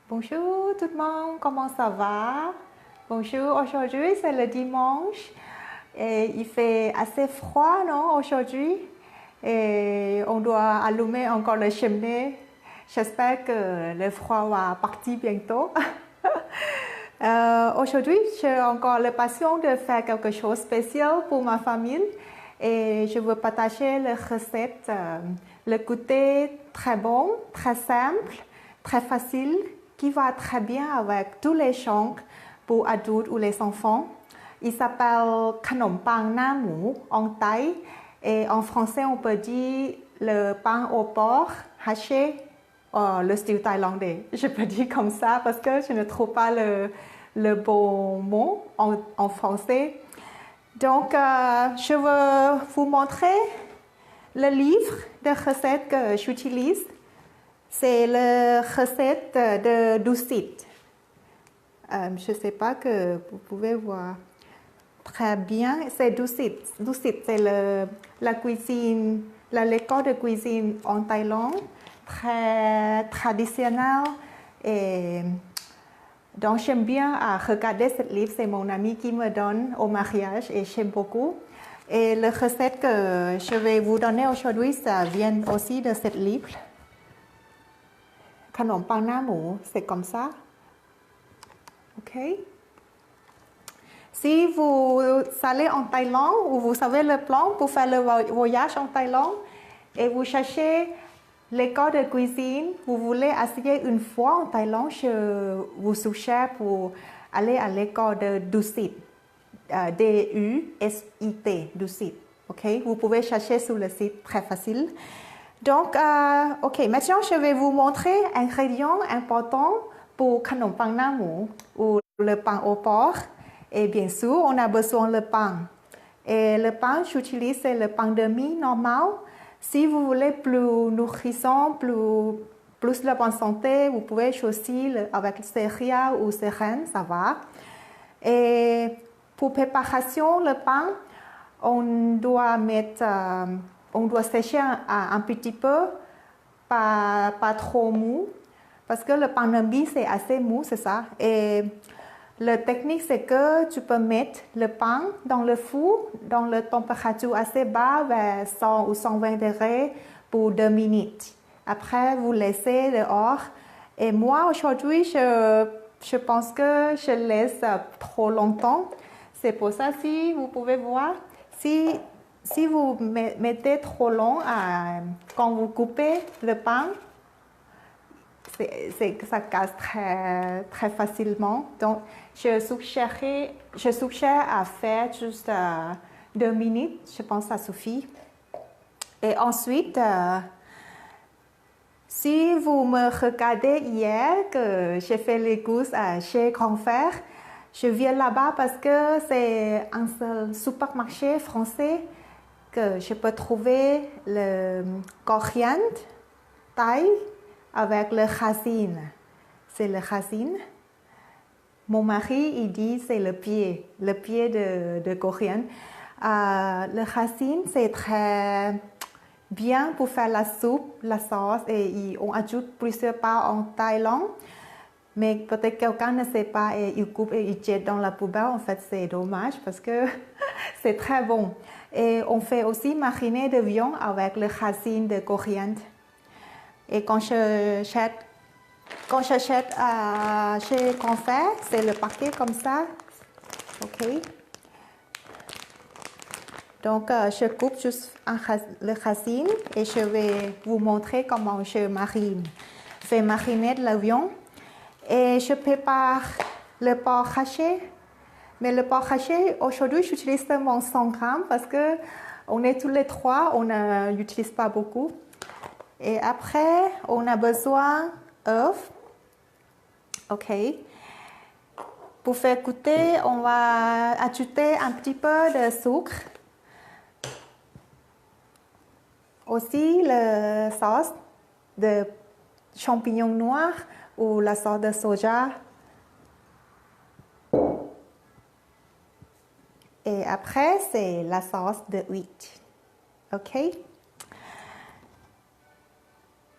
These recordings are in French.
Bonjour tout le monde, comment ça va? Bonjour, aujourd'hui c'est le dimanche et il fait assez froid, non, aujourd'hui? Et on doit allumer encore le cheminée. J'espère que le froid va partir bientôt. Aujourd'hui, j'ai encore la passion de faire quelque chose de spécial pour ma famille et je veux partager la recette, le goûter très bon, très simple, très facile, qui va très bien avec tous les gens pour adultes ou les enfants. Il s'appelle Khanom Pang Na Mu en thaï et en français on peut dire le pain au porc haché. Le style thaïlandais. Je peux dire comme ça parce que je ne trouve pas le bon mot en français. Donc, je veux vous montrer le livre de recettes que j'utilise. C'est la recette de Dusit. Je ne sais pas que vous pouvez voir très bien. C'est Dusit. Dusit, c'est la cuisine, l'école de cuisine en Thaïlande. Très traditionnel et donc j'aime bien regarder ce livre, c'est mon ami qui me donne au mariage et j'aime beaucoup. Et la recette que je vais vous donner aujourd'hui, ça vient aussi de ce livre. Khanom Pang Na Mu, c'est comme ça. Ok. Si vous allez en Thaïlande ou vous savez le plan pour faire le voyage en Thaïlande et vous cherchez l'école de cuisine, vous voulez essayer une fois en Thaïlande, je vous suggère pour aller à l'école de Dusit, D-U-S-I-T, Dusit. Okay? Vous pouvez chercher sur le site, très facile. Donc, ok, maintenant je vais vous montrer un ingrédient important pour Khanom Pang Na Mu ou le pain au porc. Et bien sûr, on a besoin de pain. Et le pain, j'utilise le pain de mie normal. Si vous voulez plus nourrissant, plus de bonne santé, vous pouvez choisir avec céréales ou sereine, ça va. Et pour préparation, le pain, on doit sécher un petit peu, pas trop mou, parce que le pain de mie c'est assez mou, c'est ça. Et la technique, c'est que tu peux mettre le pain dans le four, dans la température assez basse, vers 100 ou 120 degrés pour 2 minutes. Après, vous laissez dehors. Et moi, aujourd'hui, je pense que je laisse trop longtemps. C'est pour ça, si vous pouvez voir, si vous mettez trop long quand vous coupez le pain, ça casse très, très facilement. Donc, je suggère à faire juste 2 minutes. Je pense que ça suffit. Et ensuite, si vous me regardez hier que j'ai fait les courses chez Grand Frère, je viens là-bas parce que c'est un seul supermarché français que je peux trouver le coriandre thaï avec le racine. C'est le racine. Mon mari, il dit c'est le pied de coriandre. Le racine, c'est très bien pour faire la soupe, la sauce, et on ajoute plusieurs parts en Thaïlande. Mais peut-être quelqu'un ne sait pas et il coupe et il jette dans la poubelle. En fait, c'est dommage parce que c'est très bon. Et on fait aussi mariner de viande avec le racine de coriandre. Et quand j'achète chez Grand Frère, c'est le paquet comme ça. Ok. Donc, je coupe juste le racine et je vais vous montrer comment je marine. Je vais mariner de la viande et je prépare le porc haché. Mais le porc haché, aujourd'hui, j'utilise seulement 100 grammes parce que on est tous les trois, on n'utilise pas beaucoup. Et après, on a besoin d'œufs. Ok. Pour faire goûter, on va ajouter un petit peu de sucre. Aussi, la sauce de champignons noirs ou la sauce de soja. Et après, c'est la sauce de huître. Ok?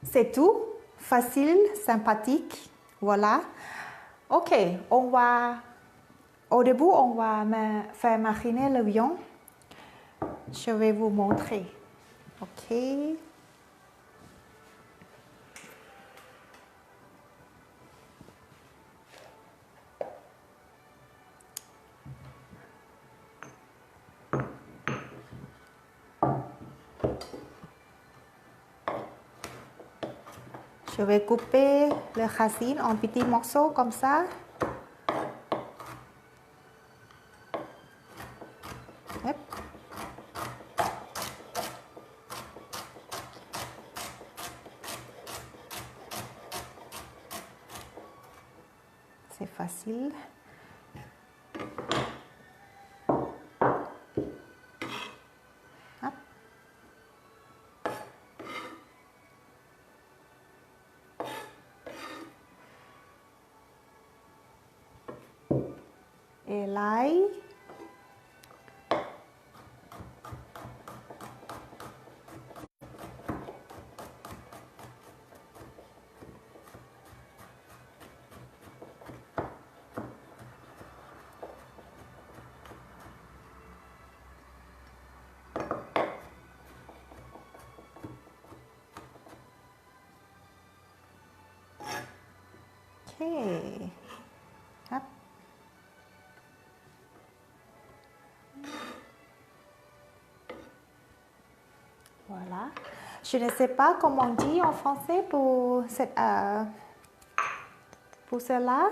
C'est tout. Facile, sympathique. Voilà. Ok, au début, on va faire mariner le viande. Je vais vous montrer. Ok. Je vais couper le racine en petits morceaux comme ça. Hop. C'est facile. Hop. Et l'ail. Ok. Hop. Voilà. Je ne sais pas comment on dit en français pour cela,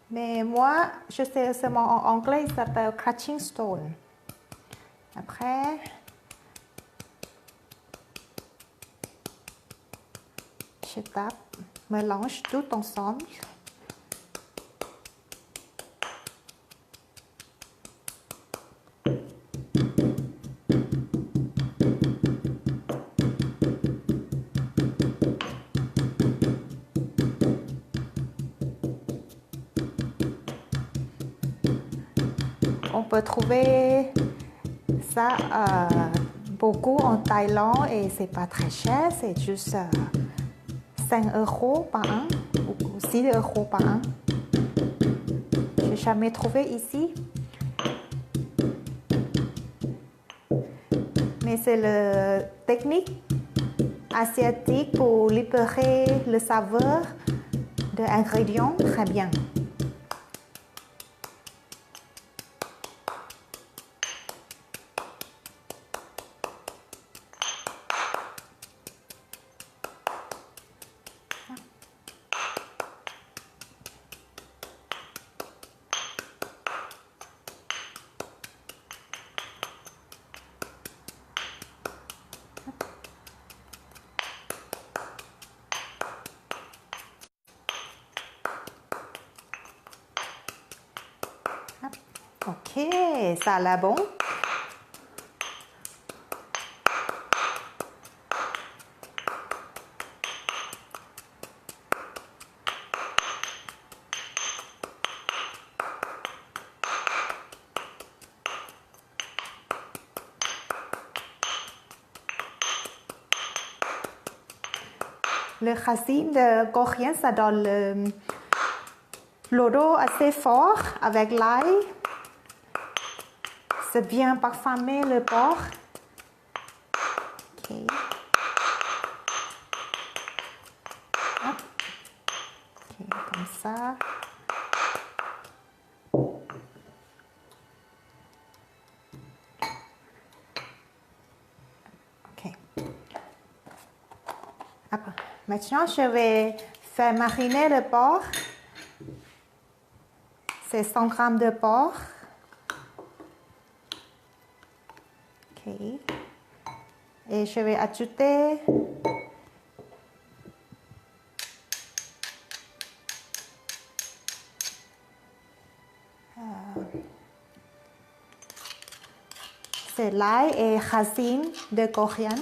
mais moi, je sais seulement en anglais, il s'appelle crunching stone. Après, je tape, mélange tout ensemble. On peut trouver ça beaucoup en Thaïlande et c'est pas très cher, c'est juste 5 € par an ou 6 € par an. J'ai jamais trouvé ici. Mais c'est la technique asiatique pour libérer le saveur de l'ingrédient très bien. Ok, ça a l'air bon. Le racine de coriandre, ça donne l'odeur assez fort avec l'ail. C'est bien parfumé le porc. Ok. Hop. Ok, comme ça. Ok. Après, maintenant, je vais faire mariner le porc. C'est 100 g de porc. Ok. Et je vais ajouter c'est l'ail et racine de coriandre.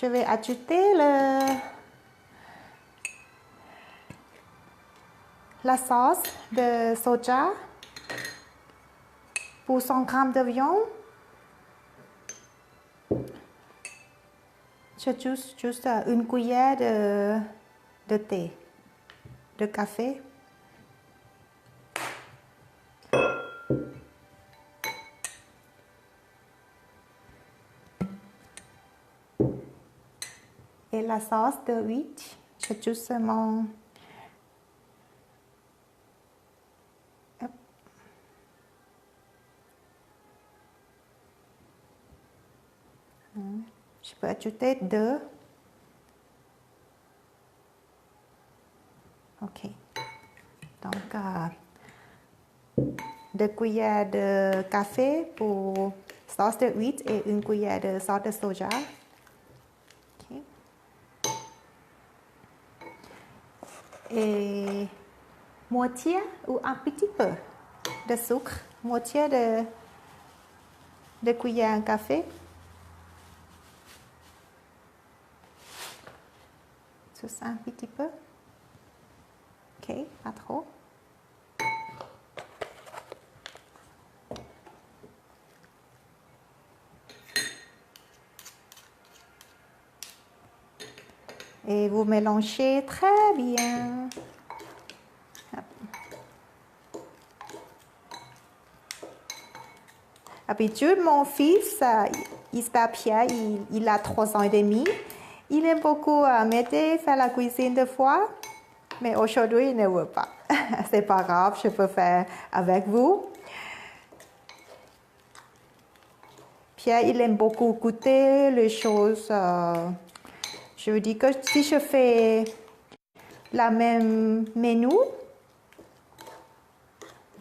Je vais ajouter la sauce de soja pour 100 g de viande. J'ajoute juste une cuillère de thé, de café. Et la sauce de huile, j'ajoute seulement je peux ajouter 2. Ok. Donc, 2 cuillères de café pour sauce de huile et 1 cuillère de sauce de soja. Okay. Et moitié ou un petit peu de sucre, moitié de cuillère à café. Juste un petit peu. Ok, pas trop. Et vous mélangez très bien. Habitude, mon fils, Pierre, il a 3 ans et demi. Il aime beaucoup m'aider, faire la cuisine de fois, mais aujourd'hui, il ne veut pas. C'est pas grave, je peux faire avec vous. Pierre, il aime beaucoup goûter les choses. Je vous dis que si je fais la même menu,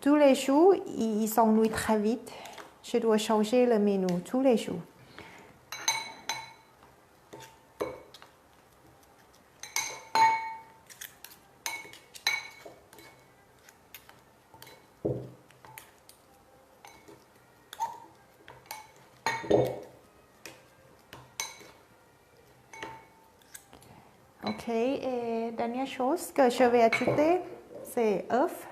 tous les jours, il s'ennuie très vite. Je dois changer le menu tous les jours. Ok, et dernière chose que je vais ajouter, c'est œuf.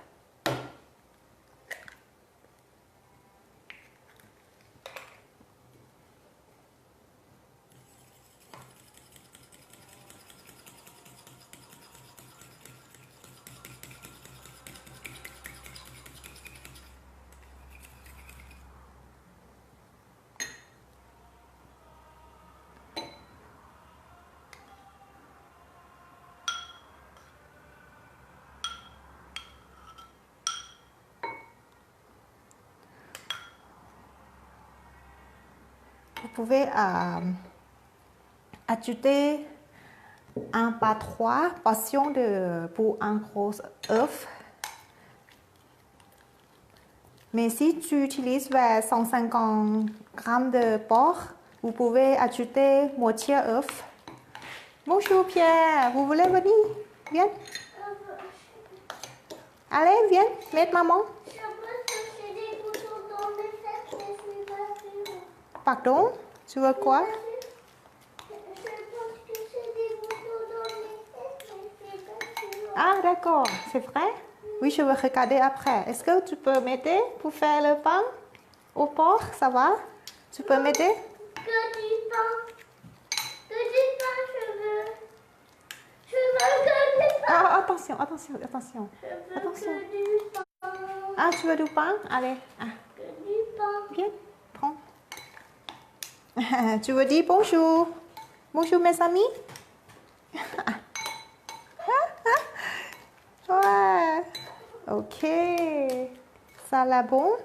Vous pouvez ajouter 1 par 3 portions pour un gros œuf. Mais si tu utilises vers 150 g de porc, vous pouvez ajouter moitié œuf. Bonjour Pierre, vous voulez venir? Viens. Allez, viens, mettre maman. Pardon, tu veux quoi? Ah, d'accord, c'est vrai? Oui, je vais regarder après. Est-ce que tu peux m'aider pour faire le pain au porc? Ça va? Tu peux m'aider? Que du pain. Que du pain, je veux. Je veux que du pain. Ah, attention, attention, attention. Je veux Attention. que du pain. Ah, tu veux du pain? Allez. Ah. Que du pain. Viens, prends. Tu veux dire bonjour? Bonjour mes amis? Ouais. Ok. Ça l'a bon?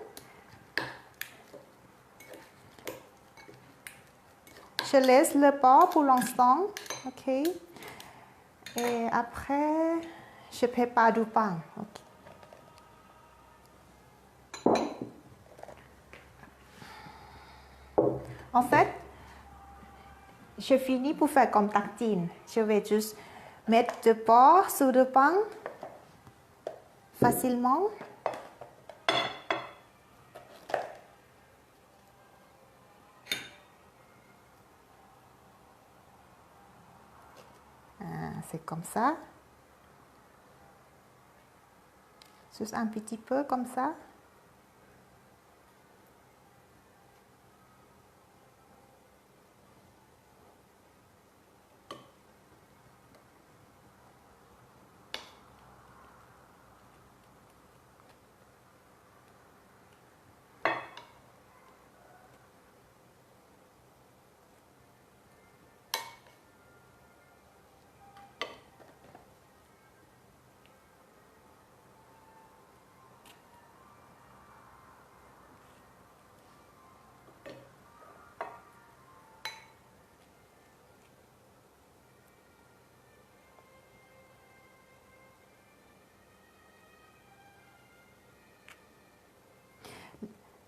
Je laisse le porc pour l'instant. Ok. Et après, je prépare du pain. Ok. En fait, je finis pour faire comme tartine. Je vais juste mettre le porc sur le pain facilement. c'est comme ça. Juste un petit peu comme ça.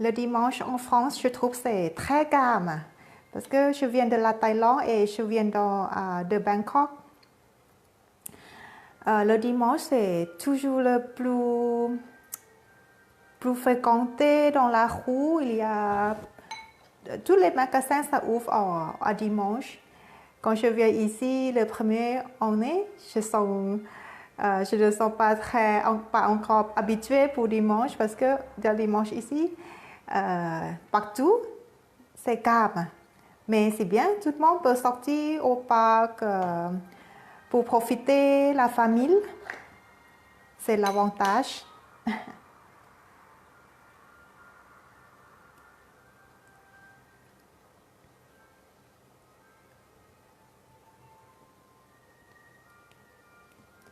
Le dimanche en France, je trouve que c'est très calme. Parce que je viens de la Thaïlande et je viens de Bangkok. Le dimanche, c'est toujours le plus fréquenté dans la rue. Il y a tous les magasins, ça ouvre à dimanche. Quand je viens ici, le premier année, je ne sens pas encore habituée pour dimanche parce que le dimanche ici, partout, c'est calme. Mais c'est bien, tout le monde peut sortir au parc pour profiter la famille. C'est l'avantage.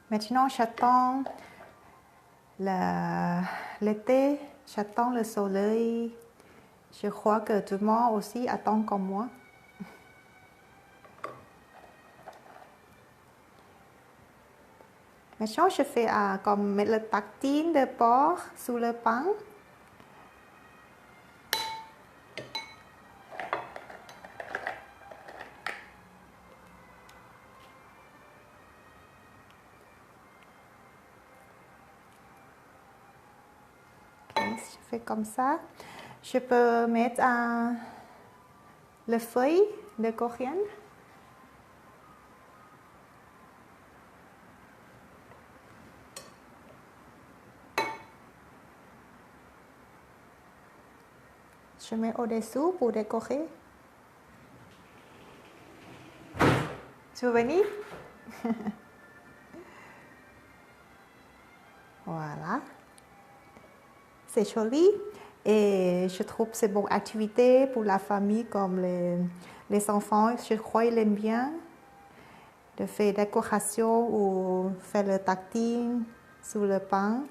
Maintenant, j'attends l'été, j'attends le soleil. Je crois que tout le monde aussi attend comme moi. Maintenant, je fais comme mettre le tartine de porc sur le pain. Je fais comme ça. Je peux mettre le feuille de coriandre. Je mets au-dessous pour décorer. Tu veux venir? Voilà. C'est joli et je trouve que c'est une bonne activité pour la famille comme les enfants. Je crois qu'ils aiment bien de faire décoration ou faire le tartine sur le pain.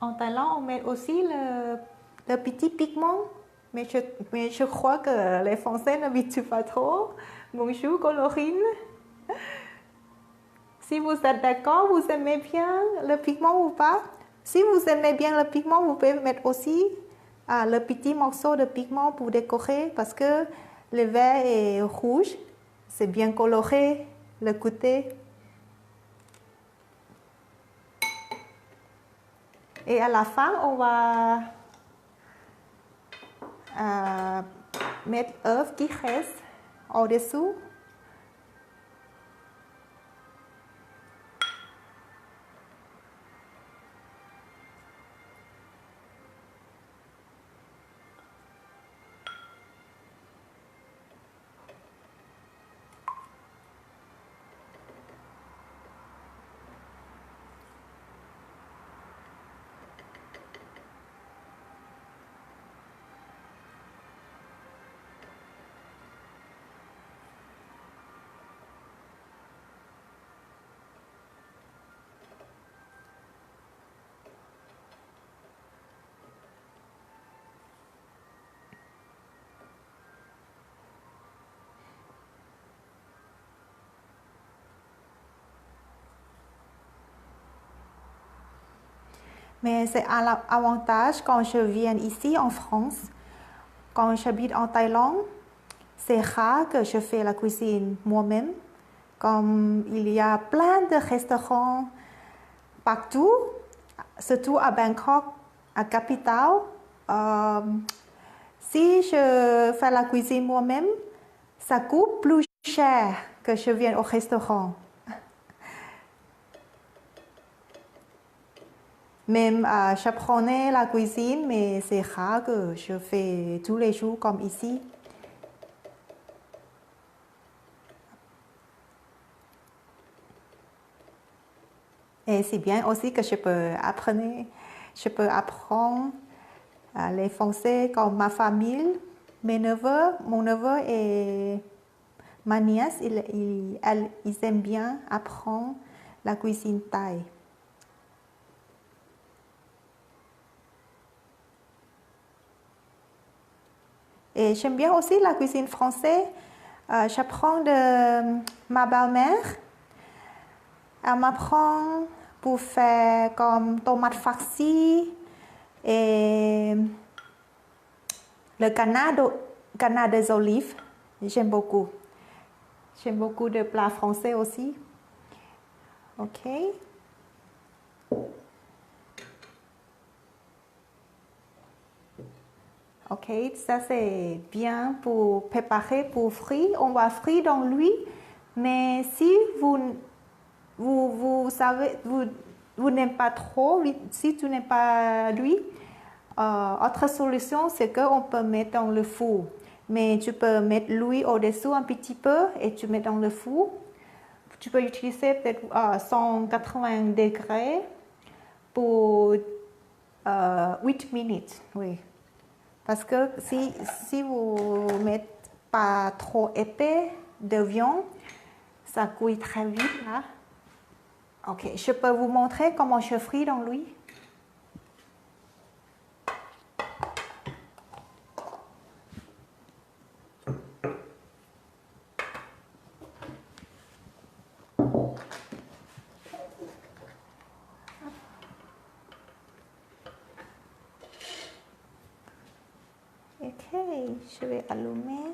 En Thaïlande, on met aussi le petit pigment, mais je crois que les Français n'habituent pas trop. Bonjour Colorine. Si vous êtes d'accord, vous aimez bien le pigment ou pas? Si vous aimez bien le pigment, vous pouvez mettre aussi le petit morceau de pigment pour décorer parce que le vert est rouge. C'est bien coloré, le côté. Et à la fin, on va mettre l'œuf qui reste au-dessous. Mais c'est un avantage quand je viens ici en France. Quand j'habite en Thaïlande, c'est rare que je fais la cuisine moi-même. Comme il y a plein de restaurants partout, surtout à Bangkok, à capitale. Si je fais la cuisine moi-même, ça coûte plus cher que je viens au restaurant. Même j'apprenais la cuisine, mais c'est rare que je fais tous les jours comme ici. Et c'est bien aussi que je peux apprendre les Français comme ma famille, mes neveux, mon neveu et ma nièce, ils aiment bien apprendre la cuisine thaï. Et j'aime bien aussi la cuisine française. J'apprends de ma belle-mère. Elle m'apprend pour faire comme tomate farcie et le canard des olives. J'aime beaucoup. J'aime beaucoup de plats français aussi. Ok. Ok, ça c'est bien pour préparer pour frire. On va frire dans l'huile, mais si vous savez, vous n'aimez pas trop, si tu n'aimes pas l'huile, autre solution c'est qu'on peut mettre dans le four. Mais tu peux mettre l'huile au-dessous un petit peu et tu mets dans le four. Tu peux utiliser peut-être 180 degrés pour 8 minutes. Oui. Parce que si vous ne mettez pas trop épais de viande, ça cuit très vite. Là. Ok, je peux vous montrer comment je fris dans l'huile. Ok, je vais allumer.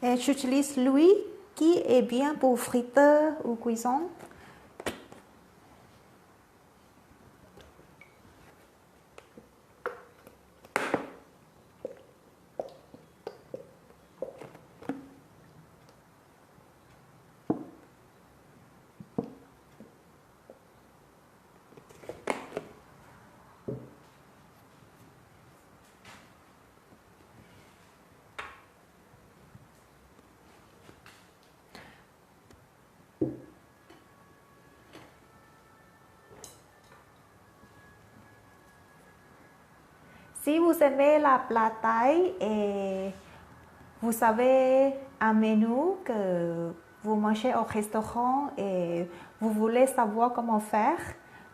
Et j'utilise l'huile qui est bien pour friteur ou cuisson. Si vous aimez la plat thaï et vous avez un menu que vous mangez au restaurant et vous voulez savoir comment faire,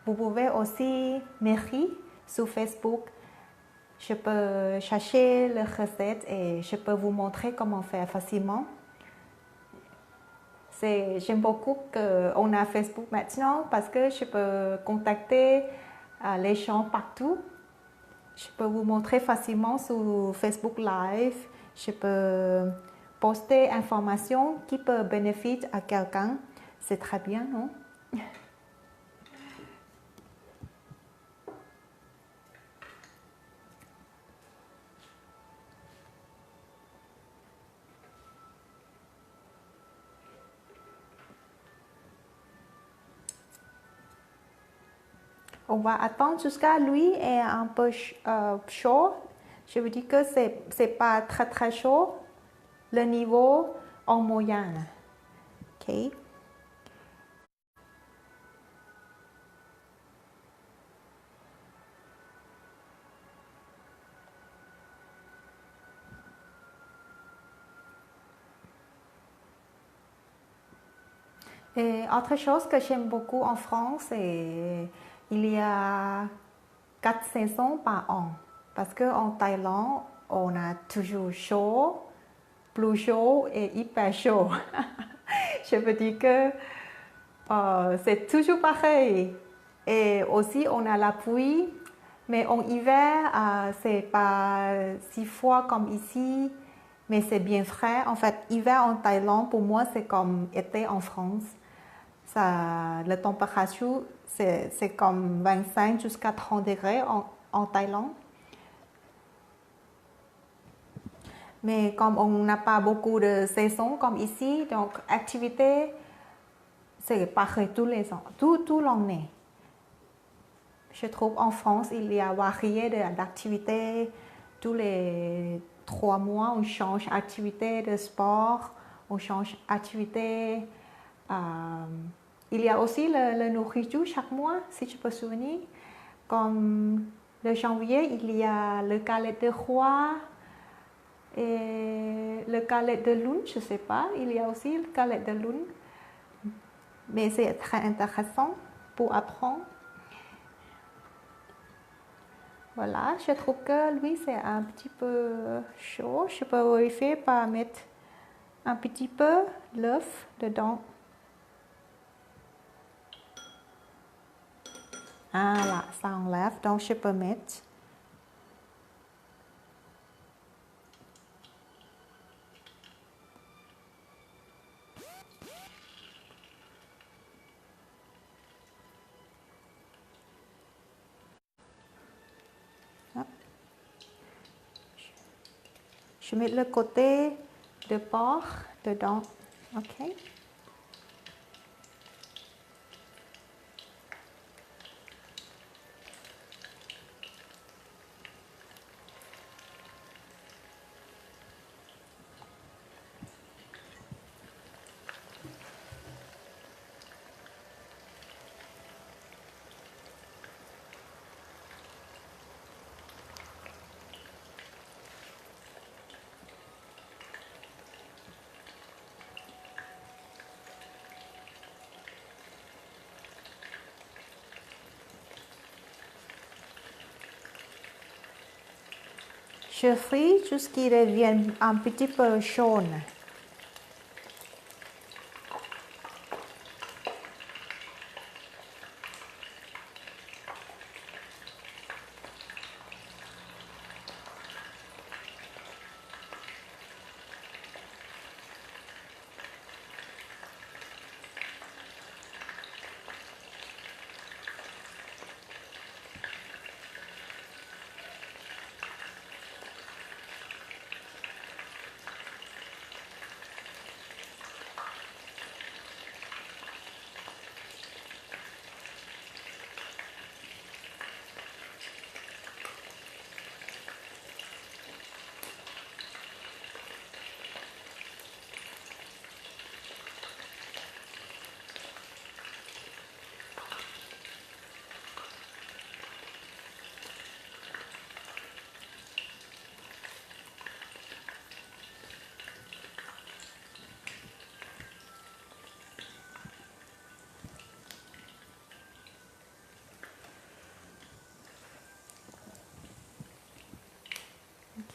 vous pouvez aussi m'écrire sur Facebook. Je peux chercher les recettes et je peux vous montrer comment faire facilement. J'aime beaucoup qu'on a Facebook maintenant parce que je peux contacter les gens partout. Je peux vous montrer facilement sur Facebook Live. Je peux poster informations qui peuvent bénéficier à quelqu'un. C'est très bien, non? On va attendre jusqu'à lui est un peu chaud. Je veux dire que c'est pas très très chaud. Le niveau en moyenne. Ok. Et autre chose que j'aime beaucoup en France, c'est il y a 4 saisons par an. Parce qu'en Thaïlande, on a toujours chaud, plus chaud et hyper chaud. Je veux dire que c'est toujours pareil. Et aussi, on a la pluie Mais en hiver, c'est pas si froid comme ici, mais c'est bien frais. En fait, hiver en Thaïlande, pour moi, c'est comme été en France. Ça, la température, c'est comme 25 jusqu'à 30 degrés en Thaïlande. Mais comme on n'a pas beaucoup de saisons comme ici, donc activité, c'est pareil tous les ans, tout l'année. Je trouve en France, il y a varié d'activités. Tous les 3 mois, on change d'activité de sport, on change d'activité. Il y a aussi le nourriture chaque mois, si je peux souvenir. Comme le janvier, il y a le galette de roi et le galette de lune, je ne sais pas. Il y a aussi le galette de lune. Mais c'est très intéressant pour apprendre. Voilà, je trouve que lui, c'est un petit peu chaud. Je peux vérifier par mettre un petit peu l'œuf dedans. Ah là, ça enlève, donc je peux mettre. Je mets le côté de porc dedans. OK. Je fris jusqu'à ce qu'il devienne un petit peu jaune.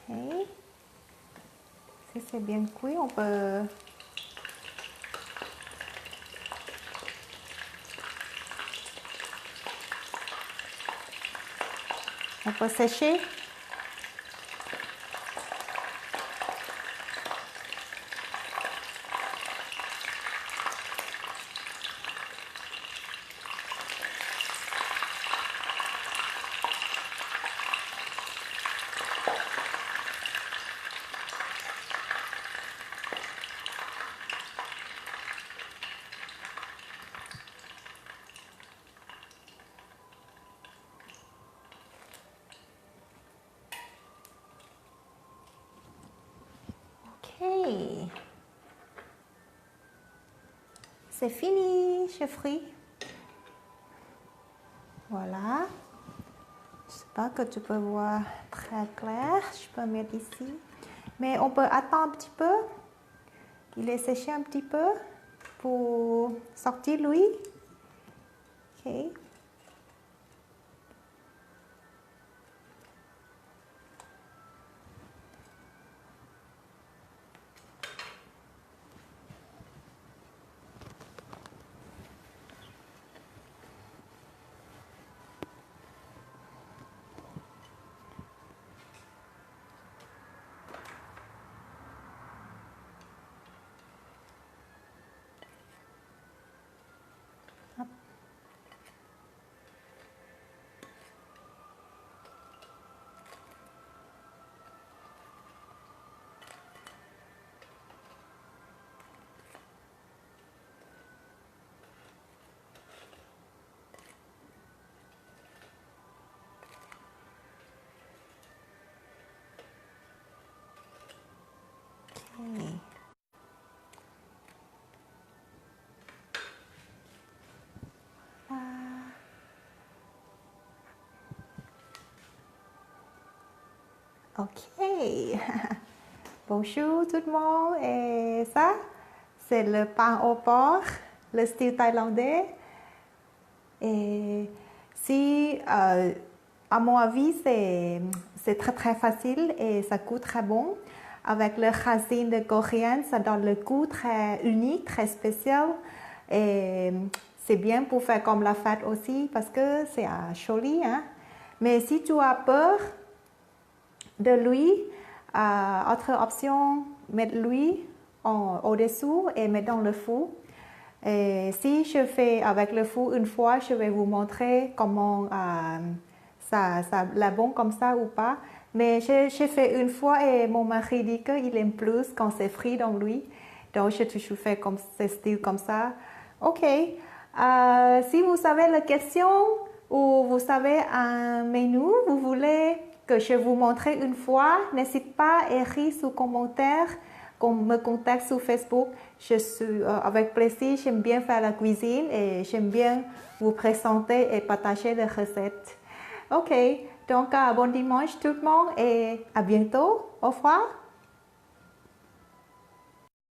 OK. Si c'est bien cuit, on peut sécher. OK. C'est fini, je fris. Voilà. Je ne sais pas que tu peux voir très clair. Je peux mettre ici. Mais on peut attendre un petit peu. Il est séché un petit peu pour sortir lui. OK. Ok. Bonjour tout le monde. Et ça, c'est le pain au porc, le style thaïlandais. Et si, à mon avis, c'est très très facile et ça coûte très bon. Avec le racine de coriandre, ça donne le goût très unique, très spécial. Et c'est bien pour faire comme la fête aussi parce que c'est joli. Hein? Mais si tu as peur de l'huile, autre option, mettre l'huile au-dessous et mettre dans le four. Et si je fais avec le four une fois, je vais vous montrer comment ça la bon comme ça ou pas. Mais j'ai fait une fois et mon mari dit qu'il aime plus quand c'est frit dans l'huile. Donc, j'ai toujours fait comme ce style comme ça. OK. Si vous avez la question ou vous savez un menu, vous voulez que je vous montre une fois, n'hésitez pas à écrire sous commentaire, qu'on me contacte sur Facebook. Je suis avec plaisir, j'aime bien faire la cuisine et j'aime bien vous présenter et partager les recettes. Ok, donc bon dimanche tout le monde et à bientôt. Au revoir.